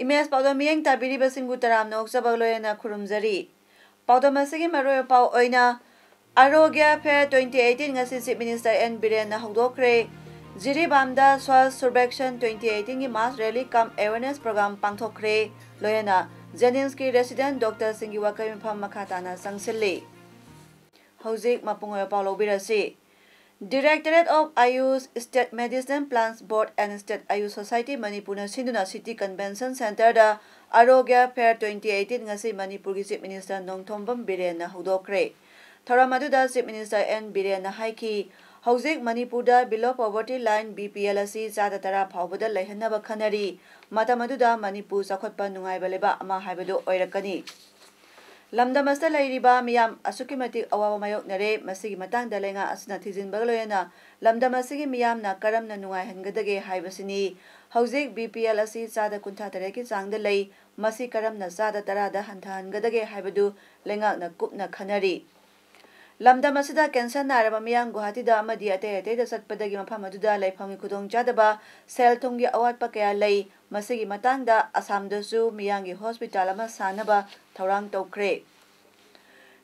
Imes paodam miyeng tabiri basingu taram nok sabagloyana khurumjari. Paodam asigi maroy pau oina Arogya Fair 2018 ngasi Chief Minister N Biren na hogdokre. Jiribamda Swast Survekshan 2018 gi mass rally cum awareness program pangthokre. Loyana Jennings resident Dr. Singhi Wakai Pham Makhatana sangsilli. Hojik mapungoy pau lobirasi. Directorate of Ayush State Medicine Plans Board and State Ayush Society Manipur na Sinduna City Convention Center da Arogya Fair 2018 ngasi Manipur gi Chief Minister Nongthombam Biren na hogdokre. Thoramadu Chief Minister N Biren na haiki Hojik Manipur da below poverty line BPL asi chada tara phawbada laihanaba khanari matamadu da Manipur sakhotpa nungaiba leba ama haibadu oirakani. Lamdamasta lairiba miyam asukimati awawa mayok nare masigi matang dalenga asna thijin bagloyana lamdamasigi miyam na karam na nungai hangadage haibasini Hojik BPL asi chada kuntha tareki changda lei masi karam na chada tarada hantha hangadage haibadu lenga na kupna khanari lamdamasida cancer naraba miyam Guwahati da amadi ate da satpadagi mafam aduda laifamgi khudong chadaba sel thunggi awatpa kaya lei masigi matangda Assamdasu miyangi hospital ama sanaba Taurang Tokre.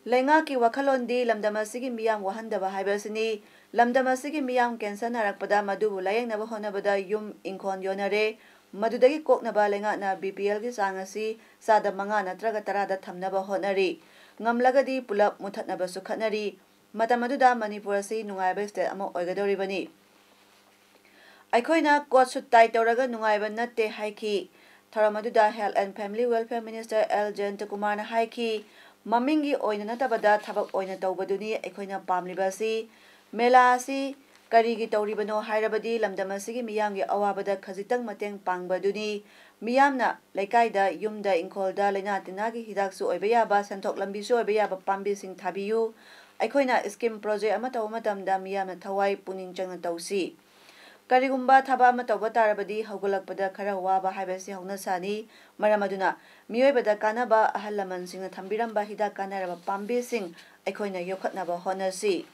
Lenga ki wakalondi lamdamasigi miyam wahandaba haibasini lamdamasigi miyam cancer narakpada madubu layengna honabada yum inkon yonare madudagi koknaba lenga na BPL gi sangasi sada manga natraga tarada thamnaba honari ngamlagadi pulap muthatnaba sukhanari matamaduda Manipur asi nungaiba state ama oigadoribani. Aikoina court sut tai toraga nungaiba natte haiki Thoramadu Health and Family Welfare Minister L. Jayanta na haiki mamingi oina natabada thabak oina tawbaduni aikoina pamlibasi mela asi karigi tawribano hairabadi lamdamasigi miyamgi awabada khajitang mateng pangbaduni miyamna laikaida yumda inkolda laina tinagi hidaksu oibayaba santhok lambisu oibayaba pambi sing thabiyu aikoina scheme project ama tawmatamda miyamna thawai puning changna tawsi Karigumba thaba ama tawba tarabadi hogolakpada khara waba haibasi hogna sani maramaduna miyoibada kanaba ahalaman singna thambiramba hida kanaraba pambi sing aikoina yokhatnaba honasi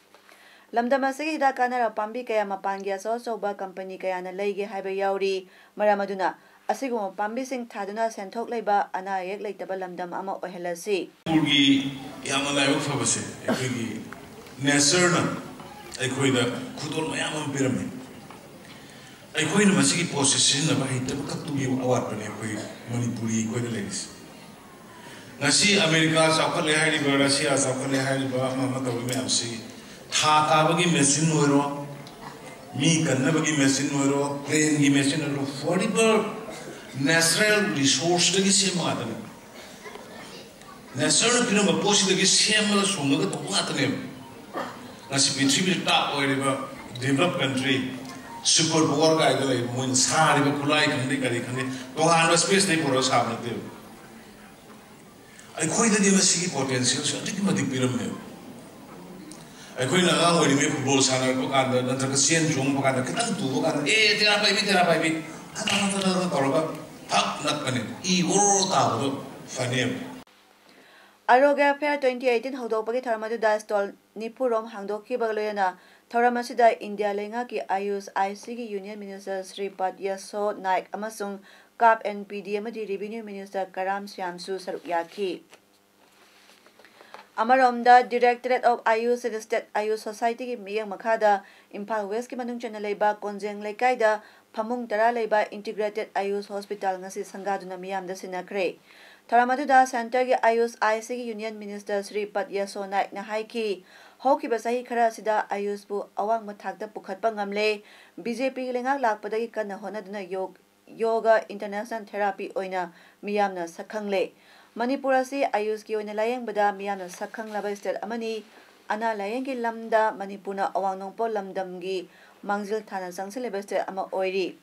lamdamasigi hida kanaraba pambi kaya mapangi aso soba company kaya na leige haiba yauri maramaduna asiguma pambi sing thaduna senthok leiba ana yek leitaba lamdam ama ohelasi purgi yamna layo fabase aikoigi neserna aikoida khudol mayam pirami Aikoina masigi possession na bahita bakatugi awat pa niya Manipuri aikoina ladies. Ngasi Amerika sa kalihari ba Russia sa kalihari ba mamatawi may amsi thaka bagi machine noiro mi kanna bagi machine noiro plane gi machine noiro affordable natural resource lagi sema atan natural pino ba posi lagi sema la sunga ka tawat ne ngasi pithri ta oire ba developed country super power guy the like when sari ba kulai khande kari khande tohan ba space nei poro sa na te ai khoi da demasi potential so tik ma dik piram me ai khoi na ga ngori me football sana ko ka da na ka sien jong ko ka da kitan tu ko ka tera pai bi ana toroba thak nak kane I wor ta do fanem Arogya Fair 2018 hogdokpagi Thoramadu stall Nipurom hangdokki bagloyana Thoramasida India lenga ki Ayush IC ki Union Minister Sri Pad Yaso Naik amasung CAP NPD amadi Revenue Minister Karam Syamsu Sarukyaki Amaromda Directorate of Ayush State Ayush Society ki miyang makhada Imphal West ki manung chana leiba Konjeng Leikaida Phamung tara leiba Integrated Ayush Hospital ngasi sangaduna miyamda sinakre Thoramadu Center ki Ayush IC ki Union Minister Sri Pad Yaso Naik na haiki Hoki basahi khara sida Ayush bu awang mathakda pukhatpa ngamle BJP lengak lakpadagi kana honaduna yoga international therapy oina miyamna sakhangle Manipur asi Ayush ki oina layengbada miyamna sakhanglaba state amani ana layengi lamda Manipurna awang nongpo lamdamgi mangjil thana sangsileba state ama oiri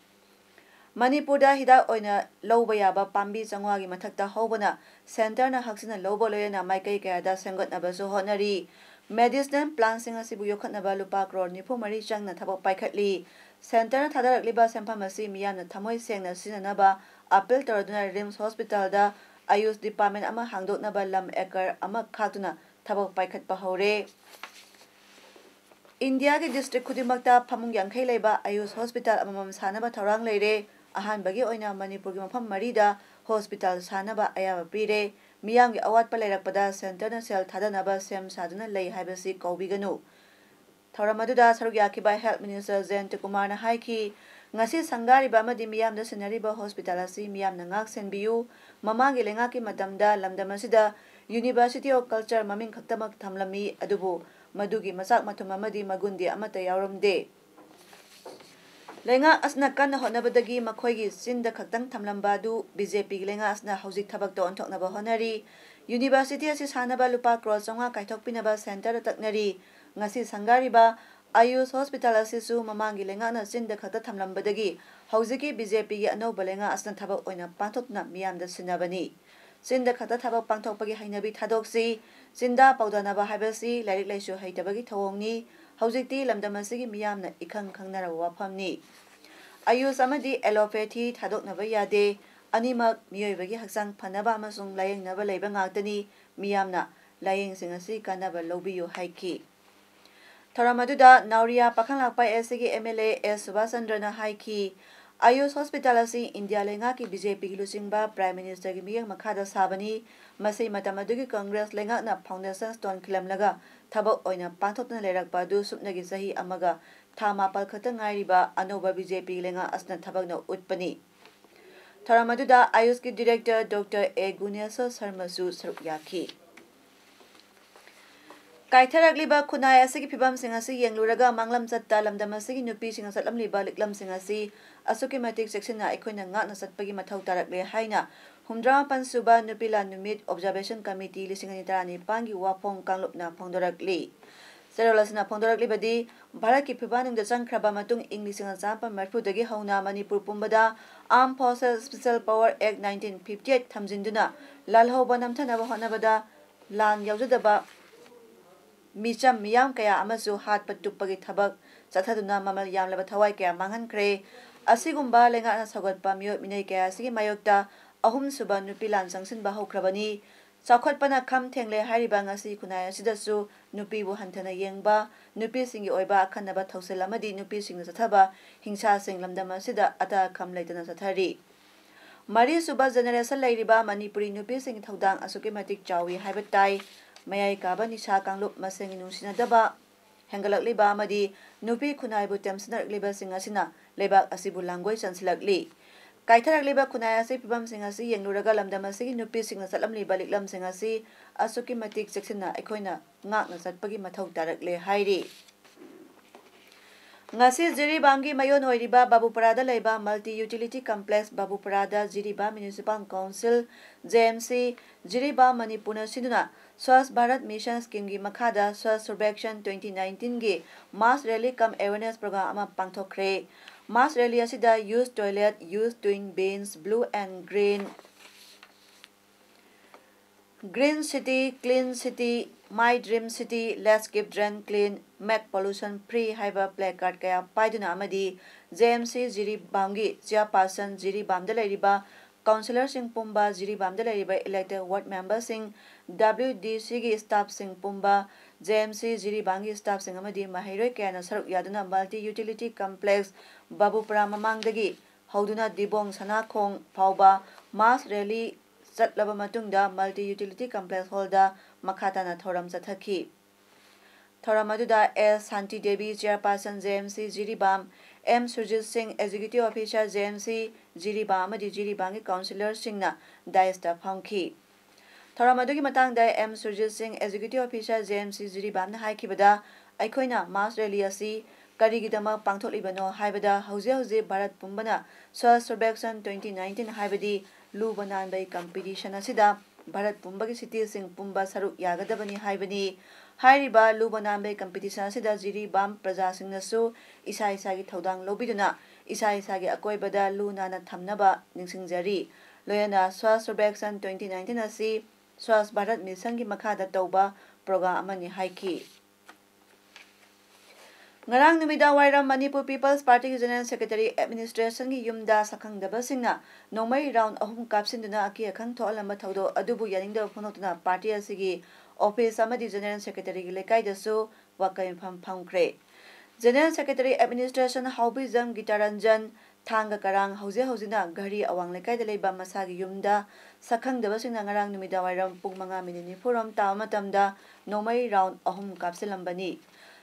Manipurda hidak oina lowba yaba pambi changwagi mathakta hobana centerna haksina lowba loyana maikai kayada sengatnabasu honari medicinal plantsing asibu yokhatnaba lupa crore nifu mari changna thabak paikhatli centerna thadarakliba senphamasi miyamna thamoi sengna sinanaba appeal toraduna rims hospital da ayush department ama hangdoknaba lam ekar ama khatuna thabak paikhatpa hore India ke district khudimakta phamung yangkhai leiba ayush hospital amamam sanaba thorang leire ahanbagi oina manipur gi mafam marida hospital sanaba ayaba pire miyam gi awat pa leirakpada center na sel thadanaba sem saduna lei haibasi kawbiganu thoramadda saruk yakiba health minister Jayant Kumar na haiki ngasi sangariba amadi miyam da sinariba hospital asi miyam na ngak senbiu mamagi lenga ki matamda lamdamasida University of Culture maming khaktamak thamlami adubu madugi masak mathum amadi magundi amata yawramde Lenga asna kan honabadagi makhoigi sinda khaktang thamlamba du BJP gi lenga asna hauzik thabak to onthoknaba honari University asi sanaba lupa crore chonga kaithokpinaba center taknari ngasi sangariba Ayush hospital asisu mamangi lenga na sinda khakta thamlambadagi hauziki BJP gi anoba lenga asna thabak oina panthokna miyamda sinabani sinda khakta thabak pangthokpagi hainabi thadoksi sinda paudanaba haibasi lairik laisu haitabagi thawongni Hauzikti lamdamasigi miyamna ikhang khangnara wafamni Ayush amadi allopathy thadoknaba yade animak miyoibagi haksang phanaba amasung layengnaba leiba ngaktani miyamna layengsing asi kanaba lobiyu haiki Thoramaduda Nauria Pakhanglakpa SG MLA S Subhasandrana haiki Ayush hospital asi India lenga ki BJP gi lusingba Prime Minister gi miyang makhada sabani masai matamadugi Congress lenga na foundation stone khilamlaga thabak oina panthokna leirakpa du supnagi sahi amaga thama palkhata ngairiba anoba BJP lenga asna thabakna utpani Thoramaduda Ayush ki director Dr. A Gunesha Sharma su saruk yaki Kaitharakliba khunai asigi phibam sing asi yengluraga manglam chatta lamdam asigi nupi sing satlamliba liklam sing asi asuki matik sectionna aikoina ngakna satpagi mathau tarakle haina humdra pansuba nupila numit observation committee lisingani tarani pangi wafong kanglupna phongdorakli Serolasna phongdorakli badi Bharat ki phibanung da changkhraba matung Englising champa marfu dagi hauna Manipur pumbada Armed Forces Special Power Act 1958 thamjinduna lalhoba namthanaba honabada lan yaujadaba Micham miyam kaya amasu hat patupagi thabak chathaduna mamal yamlaba thawai kaya manghankre asigumba lenga na sagatpa miyo minai kaya sigi mayokta ahum suba nupi lan sangsinba hokrabani chakhotpana kham thengle hariba ngasi kunai asidasu nupi bu hanthana yengba nupi singi oiba akhanaba thosel amadi nupi singna chathaba hingsa sing lamdama sida ata kham leitana chathari Mari suba generation lairiba Manipuri nupi sing thodang asuki matik chawi haibatai Mayai kaba nisha kanglup maseng nungsinadaba hengalakliba amadi nupi khunaibu temsinarliba singasina lebak asibu langgoi chansilakli kaitharakliba khunai asi pibam singasi yengluraga lamdam asigi nupi singna satlamliba liklam singasi asuki matik seksina aikoina ngakna satpagi mathau tarakle hairi Ngasi Jiribangi mayon oiriba Babuparada leiba Multi Utility Complex Babuparada Jiriba Municipal Council JMC Jiriba Manipuna Siduna Swasth Bharat Mission Scheme gi makhada Swasth Survekshan 2019 gi Mass Rally cum Awareness Program ama pangthokre Mass Rally asida use toilet use doing bins blue and Green City, Clean City, My Dream City, Let's Keep Drain Clean, Make Pollution Free haiba placard kaya paiduna amadi JMC Jiribamgi Chairperson Jiribamda leiriba Councillor Singh Pumba Jiribamda leiriba elected ward member Singh WDC gi staff Singh Pumba JMC Jiribangi staff Singh amadi mahairoi kaya na saruk yaduna Multi Utility Complex Babupara mamangdagi hauduna Dibong Sanakhong Phauba Mass Rally Chatlaba matungda Multi Utility Complex Hallda makhatana thoram chathaki Thoramaduda S Santi Devi Chairperson JMC Jiribam M Surjit Singh Executive Officer JMC Jiribam amadi Jiribangi Councillor Singhna daista phangki Thoramadugi matangda M Surjit Singh Executive Officer JMC Jiribam na haikibada aikoina mass rally asi karigidama pangtholibano haibada hauze Bharat pumbana Swasth Survekshan 2019 haibadi Lubanan by competition asida Bharat Pumbagi city sing Pumba Saruk Yagadabani Haibani Hairiba Lubanan by competition asida Jiribam Praja Singh nasu Isa Isagi Thodang Lobiduna isa isagi akoibada lu nana thamnaba ningsingjari loyana Swast Survekshan 2019 asi Swast Bharat Mission gi makhada tauba program amani haiki ngarang numida wairam Manipur People's Party General Secretary Administration gi yumda sakhangdaba singna nomai round ahum kapsinduna aki akhang tholamba thaudo adubu yaningda phonotuna party asigi office amadi General Secretary gi lekai dasu wakai phangkre General Secretary Administration Haubizam Gitaranjan Thanga Karang Hozina Gari Awang Lekai de Leba Masagi Yumda Sakhang de Basing Nangarang Numida Wairam Pugmanga Minini Forum Tamatamda Nomai round Ahum Kapsilambani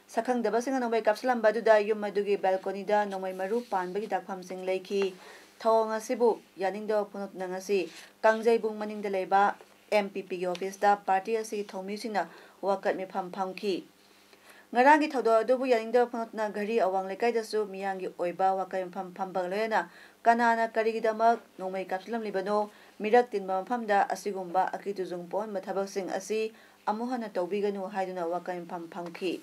Sakhang de Basing Nomai Kapsilambaduda Yumadugi Balcony da Nomai Maru Pan Bagi Dakpam Sing Leki Tawanga Sibu Yaninda Punot Nangasi Kangjay Bung Maning de Leba MPP office da party asi Thomisina Wakat Mi Pam Pamki Ngarangi thaudo adubu yaningda phonotna gari awang lekai dasu miyangi oiba wakai phambag loyana kanana karigidamak nomai kapsilam libano mirak tinba phamda asigumba akitujung pon mathabak sing asi amuhana tawbiganu haiduna wakai phamki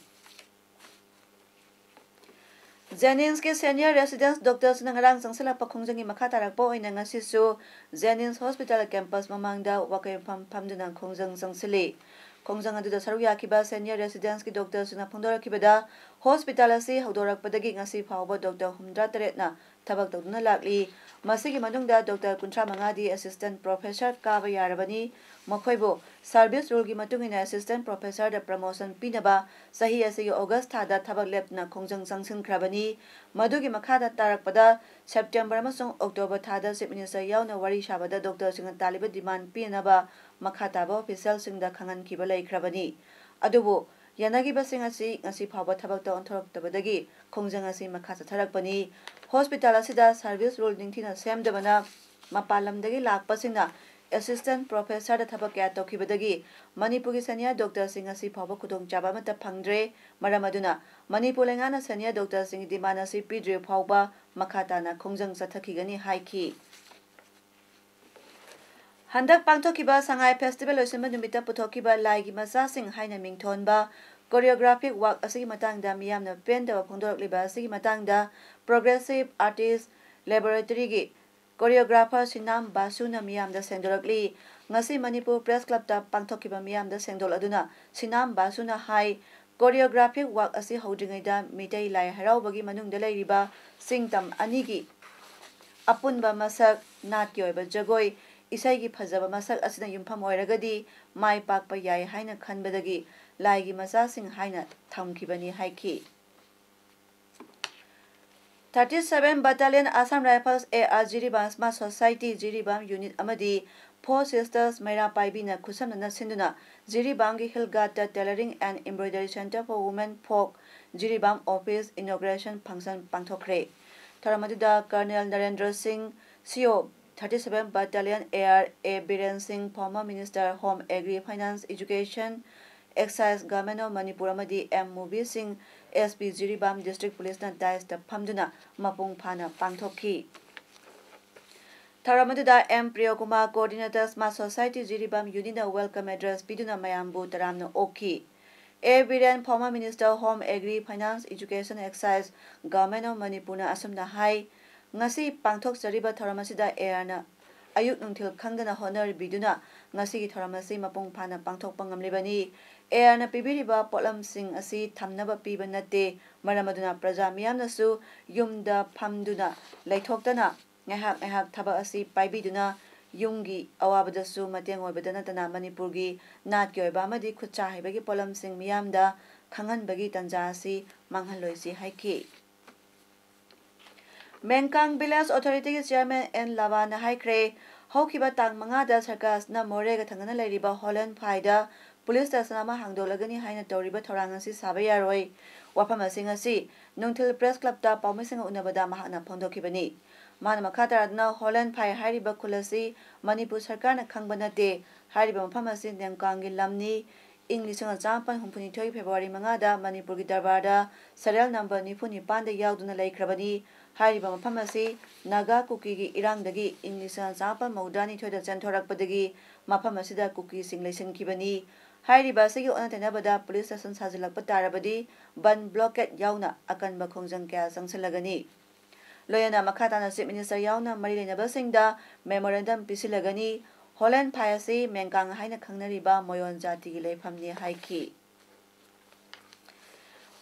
Jennings ke senior residence doctors nangarang sangsala pakhongjangi makha tarakpo oina ngasisu Jennings Hospital campus mamangda wakai phamduna khongjang sangsili Kongjang aduda saru yakiba senior residence ki doctor suna phongdora kibada hospital asi haudorak padagi ngasi phawba doctor humdra taretna thabak tawduna lakli masigi manungda doctor kuntra mangadi assistant professor kaba yarabani makhoibo service rule gi matungina assistant professor da promotion pinaba sahi asi august thada thabak lepna kongjang sangsin khrabani madugi makhada tarakpada september amasung october thada chief minister yauna wari shabada doctor singa taliba demand pinaba makhataba official singda khangan kiba laikhrabani adubu yanagi basing asi ngasi phawba thabak ta onthorok tabadagi kongjang asi makha chatharakpani hospital asida service rule ningthina semdabana mapalamdagi lakpasingna assistant professor da thabak ya tokibadagi manipur gi senior doctor sing asi phawba khudong chaba mata phangdre maramaduna manipur lengana senior doctor sing dimana si pidre phawba makhata na kongjang chathakigani haiki Handak pangthokiba Sangai Festival oisimba numita puthokiba laigi masa sing haina mingthonba choreographic work asigi matangda miyamna pendaba phongdorokliba asigi matangda progressive artist laboratory gi choreographer Sinam Basuna miyamda sengdorokli ngasi Manipur Press Club ta pangthokiba miyamda sengdol aduna Sinam Basuna hai choreographic work asi hodringaida mitai lai haraubagi manungda leiriba singtam anigi apunba masak natki oiba jagoi Isaigi phajaba masak asina yumpham oiragadi mai pakpa yai haina khanbadagi laigi masa sing haina thamkibani haiki 37 Battalion Assam Rifles AR Jiribam Smart Society Jiribam Unit Amadi Four Sisters Maira Paibina Kusamna Sinduna Jiribam gi Hilgata Tailoring and Embroidery Center for Women Folk Jiribam Office Inauguration Function Pangthokre Taramadida Colonel Narendra Singh CO 37 Battalion AR A Biren Singh former Minister Home Agri Finance Education Excise Government of Manipur Amadi M Mubi Singh SP Jiribam District Police na Dice da Phamduna Mapung Phana Pangthokhi Taramadida M Priyokuma Coordinator Smart Society Jiribam Unina Welcome Address Biduna Mayambu Taramna Oki A Biren former Minister Home Agri Finance Education Excise Government of Manipur na Asumna Hai ngasi pangthok sariba thoramasida airna ayuk nungthil khangdana honor biduna ngasi gi thoramasi mapung phana pangthok pangamlibani airna pibiriba polam sing asi thamnaba piba nate maramaduna praja miyamnasu yumda phamduna leithoktana ngahak thaba asi paibiduna yumgi awabadasu mateng oibadana tana manipurgi natki oiba amadi khucha haibagi polam sing miyamda khanganbagi tanja asi manghalloisi haiki Mengkang Village Authority Chairman N Lavana Haikre Hokiba Tang Mangada Sarkas na Morega Tangana Lariba Holland Paida Police Station ama hangdolagani haina toriba thorangasi sabayaroi waphamasingasi Nungthil Press Club ta paumising unabada mahana phondokibani mana makhata adna Holland Pai hariba khulasi Manipur Sarkar na khangbanate hariba maphamasi Mengkang gi lamni English nga champan humpuni thoi February mangada Manipur gi darbarda serial number nifuni panda yauduna laikhrabani hariba maphamasi Naga Kuki gi irangdagi English nga champan maudani thoida chanthorakpadagi maphamasida Kuki sing laisin kibani hariba sigi onatenabada police station sajilakpa tarabadi ban blockade yauna akanba khongjang kya sangsalagani लोयना मखाताना chief minister यावना मरी लेनबसिंगदा memorandum पिसिलगनी Holland फायसी मेंकांग हाइना खंगनरिबा मोयोन जाति की लेफमनी हाइकी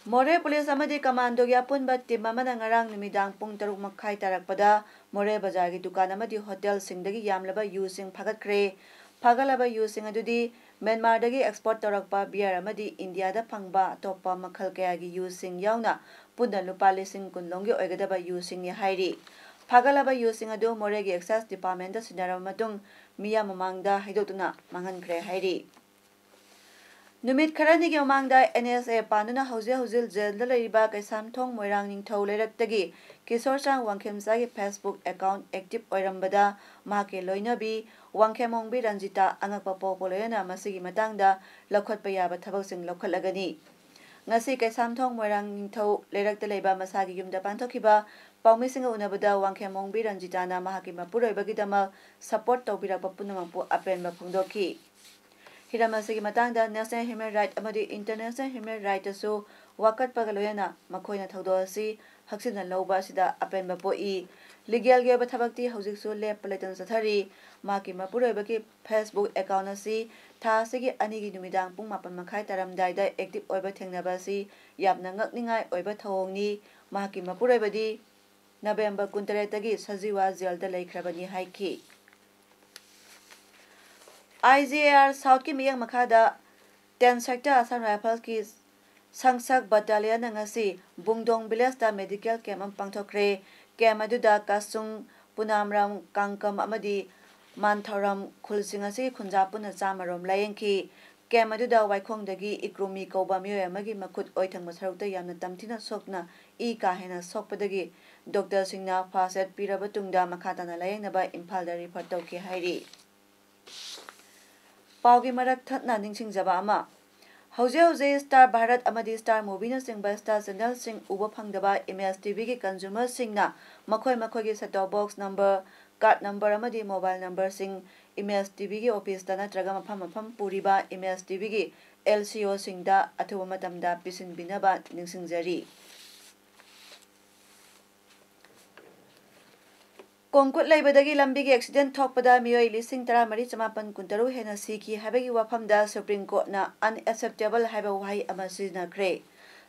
मोरे police अमदी commando की अपुनबा team अमना ngarang नुमिदांग पुंग 6 मखाई तारकपदा मोरे बाजार की दुकान अमदी होटल सिंगदगी यामलबा यूसिंग फागतख्रे फागलबा यूसिंग अदुदी म्यांमारदगी एक्सपोर्ट तौरकपा बियर अमदी इंडियादा फंगबा अतोप्पा मखल कयागी यूसिंग यावना पुन्ना लुपा लिसिंग कुनलोंगी ओइगदबा यूसिंग हाइरी फागलबा यूसिंग अदु मोरेगी एक्साइज डिपार्टमेंट सिनारब मतुंग मिया ममांगदा हाइदोतुना मांगनख्रे हाइरी नुमित खरानी के ममांगदा NSA पानुना हौजिल जेल लेरिबा कैसामथोंग मोइरांग निंगथौ लेरक्तगी किशोरचांग वांखेमसागी फेसबुक अकाउंट एक्टिव ओइरंबदा माके लोइनबी वांखेमोंगबी रंजिता अंगकपा पोपोलोयना मसिगी मतंगदा लखोटपा याबा थबकसिंग लखोटलगनी ngasi कैसामथोंग मोइरांग निंगथौ लेरक्त लेबा मसागी युमदा पांथोखिबा पाउमिसिंग उनबदा वांखेमोंगबी रंजिताना महाकी मपुरोइबगीदमा सपोर्ट तौबिरकपा पुनमंगपु अपेनबा फोंदोखी हिरामसिगी मतंगदा नेशनल ह्यूमन राइट अमदी इंटरनेशनल ह्यूमन राइट असु वाकटपगा लोयना मखोइना थौदो असि हक्सिना लौबा सिदा अपेनबा पोई लीगल गे बथबक्ति हौजिकसु लेप लेतन सथरी माकी मपुरोइबगी फेसबुक अकाउंट असि थासिगी अनिगी नुमिदांग पुंग 9 मखाई तारमदाइदा एक्टिव ओइबा थेंगनाबा असि याबना ngakningai ओइबा थौंगनी माकी मपुरोइबदी नवेंबर 19 तगी सजीवा जेलदा लेख्रबनी हाइकी IGAR साउथ की मियंग मखादा 10 सेक्टर असम राइफल्स की संसक बटालियन ngasi बुंगदोंग विलेज दा मेडिकल कैंप पांथोखरे कैंप अदुदा कासुंग पुनामराम कांकम अमदी मानथौरम खुलसिंग असि खुंजापुना चामरोम लायंखी कैंप अदुदा वाइखोंगदगी इक्रोमी कौबा मियोय अमगी मखुत ओइथंग मसरौता यामना तमथिना सोकना ई काहेना सोकपदगी डॉक्टर सिंगना फर्स्ट एड पिरबा तुंगदा मखाताना लायंगनबा इम्फाल दा रिफर तौकी हाइरी पाउगी मरक थतना निंगसिंगजबा अमा हौजे स्टार भारत अमदी स्टार मूवीना सिंगबा स्टार चैनल सिंग उबा फंगदबा इमेज टीवी की कंज्यूमर सिंगना मखोई की set top box number card number अमदी मोबाइल नंबर सिंग इमेज टीवी की ऑफिस दा नत्रगा मफम पूरीबा इमेज टीवी की LCO सिंगदा अथुबा मतमदा पिसिनबिनबा निंगसिंगजरी कोंकुट लेबदगी लंबी के एक्सीडेंट थोकपदा मियोई लिसिंग 13,990 हेना सीखी हाबगी वाफमदा सुप्रीम कोर्ट ना अनएक्सेप्टेबल हाइबा वाही अमा सिजनख्रे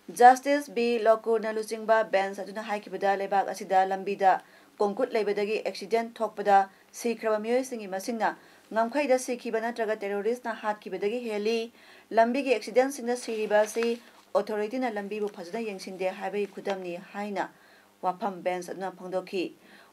जस्टिस बी लोकुरना लुचिंगबा बेंच अदुना हाइकिबदा लेबाक असिदा लंबीदा कोंकुट लेबदगी accident थोकपदा सीख्रबा मियोई सिंगी मसिंगना ngamkhaida sikhiba natraga terrorist na hatkibadagi heli lambi gi accident singda siriba si authority na lambi bu phajana yengsinde haibai khudamni haina wafam bench aduna phangdokhi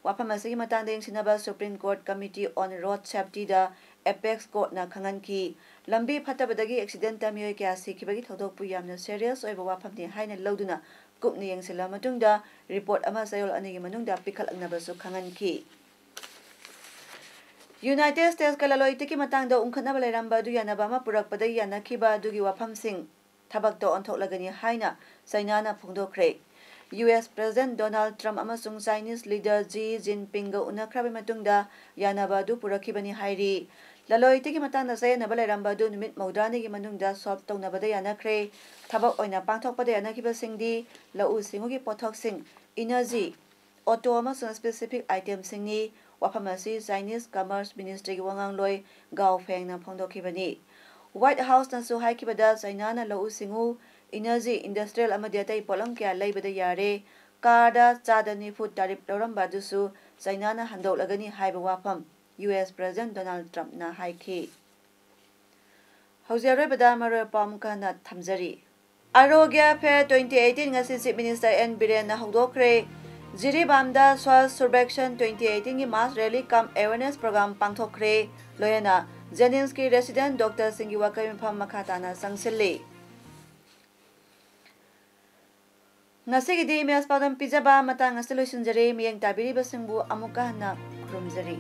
wafam asigi matangda yengsinaba Supreme Court Committee on Road Safety da Apex Court na khanganki lambi phatabadagi accident ta miyoi kya sikhibagi thodokpu yamna serious oiba wafam ni haina loduna kupni yengsila matungda report ama sayol anigi manungda pikhalnaba su khanganki United States kalaloi ki matangda ungkhanaba leramba du yanaba ma purakpada yanakhiba dugi wafam sing thabakto onthoklagani haina China na phungdokre US President Donald Trump amasung Chinese leader Xi Jinping ga unakhrabi matungda yanaba du purakhibani hairi laloi ki matangda sayanaba leramba du numit maudrani gi manungda solve tawnabada yanakhre thabak oina pangthokpada yanakhiba singdi lau singugi pothok sing energy auto amasung specific item singni wafamasi Chinese Commerce Ministry gi wangang loi gao feng na phongdokhibani White House na su haikibada China na lau singu energy industrial amadi atai polam kya leibada yare kada chadani food tariff loramba dusu China na handolagani haiba wafam US President Donald Trump na haiki Hauzare bada maro pam kana thamjari Arogya Fair 2018 ngasi Chief Minister N Biren na hongdokre Jiribamda Swal Survection 2018 की mass rally cum awareness program pangthokre loyana Jennings की resident Dr. Singhi wakai mpham makhatana sangsilli ngasi gi di mes padam pijaba matang asolation jare miyang tabiri basingbu amuka na krumjari